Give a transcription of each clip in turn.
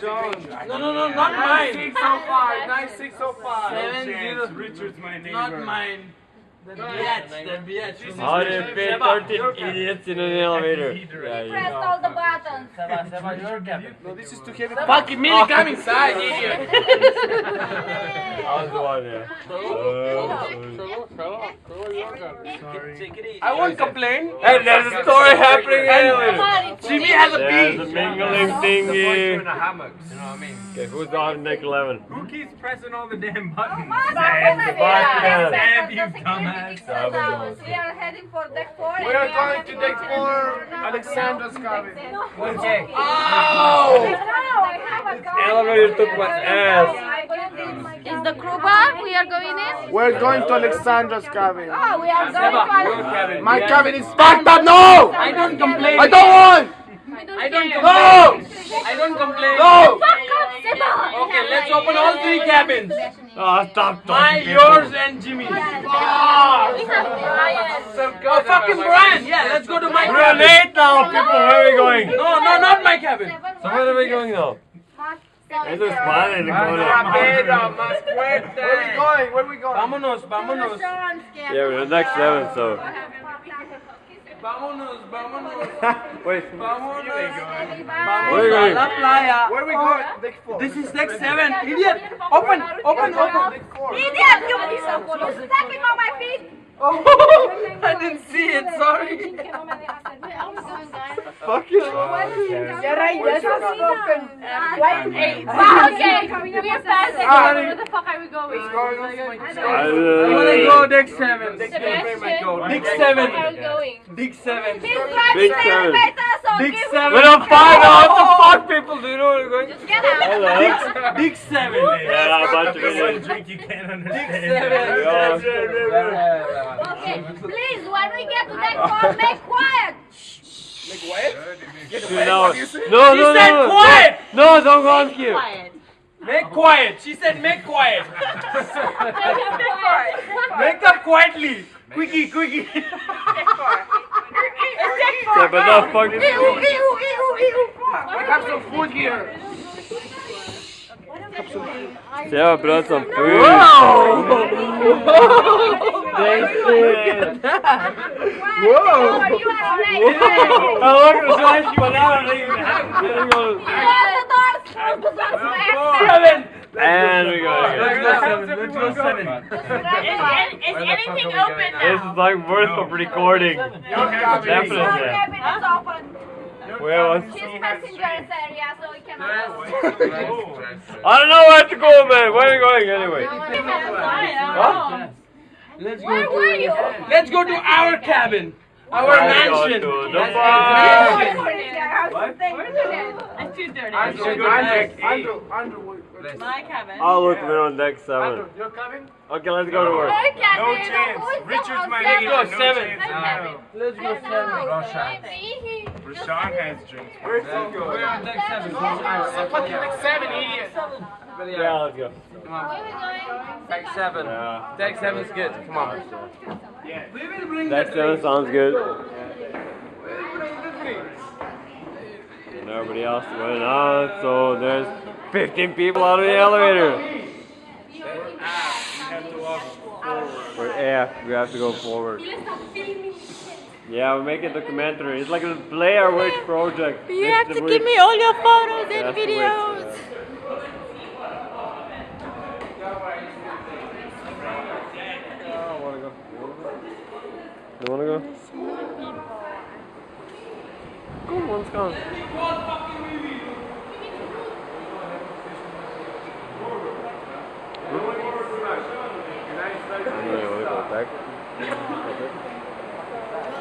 No, not mine. 9605, 9605. 70. Richard's my neighbor. Not mine. The bitch. How do you fit 13 idiots in an elevator? Yeah, you Pressed all the buttons. Seba, your cabin. No, this is too heavy. Fuck me, come inside, idiot. I was the one, yeah. I won't complain. Hey, there's a story happening in the elevator. Jimmy has a There's a bee. mingling thingy. In a hammock. You know what I mean? Okay, who's on deck 11? Who keeps pressing all the damn buttons? Sam, you dumbass. We are heading for deck 4. We are going to deck 4. Alexandra's cabin. Okay. Oh! Elevator took my ass. Is the crew bar we are going in? We're going to Alexandra's cabin. Oh, we are going to cabin. My cabin is fucked up. No! I don't complain. I don't want! I don't complain. No! I don't complain. No! Okay, let's open all 3 cabins. Oh, stop My, talking. yours, and Jimmy's. Oh, fucking Brian. Yeah, let's go to my We're cabin. late now, people. Where are we going? No, not my cabin. So where are we going now? Eso es padre, Where are we going? Where are we going? Vámonos. Yeah, we're on deck 7, so. Vámonos. Wait. Vámonos. Where are you going? A la playa. Where are we going? Deck 4. This is deck 7. Idiot. Open. Deck 4. Idiot, you piece of shit. You're stepping on my feet. Oh, I didn't see it. Sorry. Fuck you. Okay, we are passing. Where the fuck are we going? I want to go deck 7. Deck 7. Where are we going? Deck 7. He's trying Big to seven. elevate us, so Deck give 7. We're on fire now. What the fuck, people? Do you know where we're going? Just get out. Hello. Deck 7. Yeah, a bunch of One idiots. drink you can't Deck understand. 7. Okay, please, when we get to deck 4, make quiet. No, She said quiet. No, don't go on here. Make quiet. She said make quiet. Make up quietly. Quickie. Yeah, but no, fuck you. We have some food here. Yeah, I brought some food. Thank you. Whoa. You are late. I want to slash you now. Close the doors. 7. And we go again. Let's go 7. Is anything open This now? is like worth of recording. Definitely. Cabin is open. Where was? His passengers area, so we cannot. I don't know where to go, man. Where are we going anyway? Huh? Where were you? Let's go to our cabin. Our mansion. To the That's bar. At 2:30. Andrew, My cabin. Oh, look, we're on deck 7. your cabin? Okay, let's go to work. No chance. Richard's my Let's neighbor. go No 7. chance. Let's go 7. Rashawn has drinks. Where's he going? We're on deck 7. Fucking like 7, idiot. Yeah, let's go. Deck 7. Yeah. Deck 7 is good. Come on. Deck 7 sounds good. Nobody else went out, so there's 15 people out of the elevator. We're F, we have to go forward. Yeah, we're making a documentary. It's like a Blair Witch project. You have to give me all your photos and That's the witch, videos. I wanna go. You wanna go? Come on, let's go.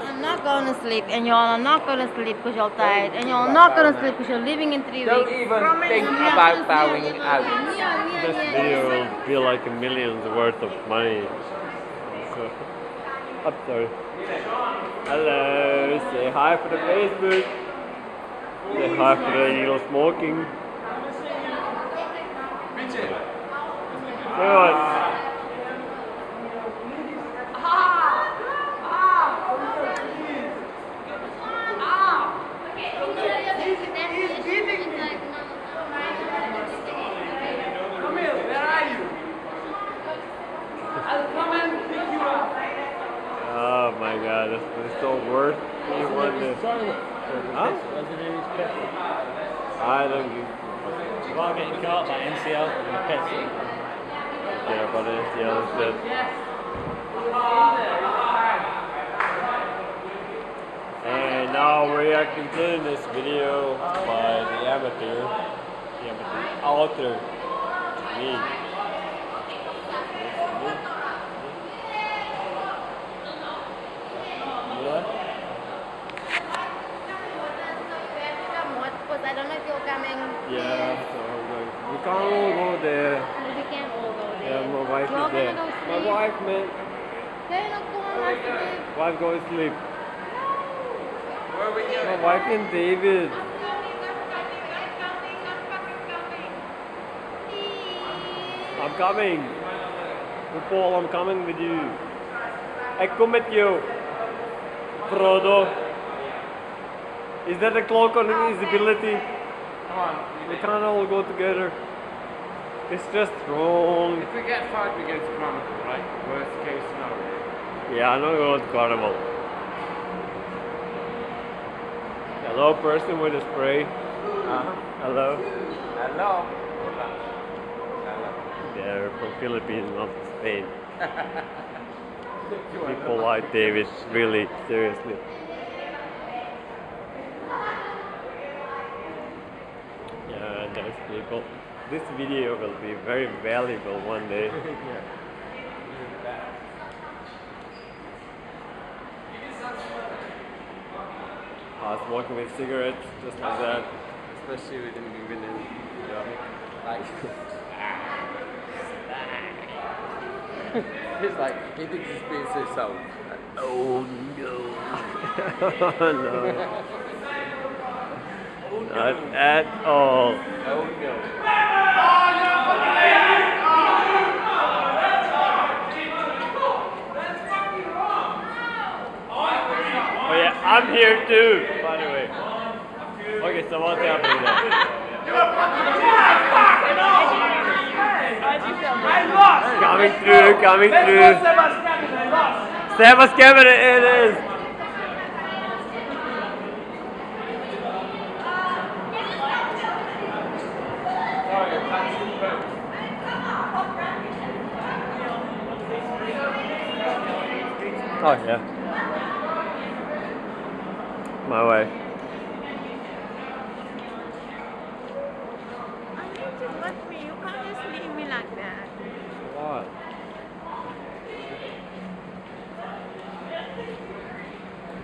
I'm not going to sleep, and y'all are not going to sleep because you're tired, and y'all are not going to sleep because you're leaving in 3 Don't weeks. even think about bowing out. This video will be like a millions worth of money. So, I'm sorry. Hello, say hi for the Facebook. Say hi for the illegal smoking. Say what? I don't give. You are getting caught by NCL in the pits. Yeah, but NCL is dead. And now we are concluding this video by the amateur author, me. Because I don't know if you're coming. Yeah, so we can't all go there. We can't all go there. Yeah, my wife You're is there. gonna go My sleep. wife, man. They're not going to sleep. Wife go to sleep. Where are we going? My wife and David. I'm coming. Paul, I'm coming with you. I come with you. Frodo. Is that a clock on invisibility? Come on. We can't all go together. It's just wrong. If we get 5, we go to Chronicle, right? Worst case scenario. Yeah, I'm not going to Carnival. Hello, person with a spray. Hello. Hello. They're from Philippines, not Spain. Be polite, David. Really, seriously. Yeah, there's people. This video will be very valuable one day. I was smoking with cigarettes, just like that. Especially with him moving in. Like, it's like, he thinks he's being so soft. Oh no. No. Not at all. Oh no. Oh yeah, I'm here too, by the way. Okay, so what's happening now? Coming through, coming through. Sebas Kevin, it is. Oh yeah. My way. I need to let me. You can't just leave me like that. What?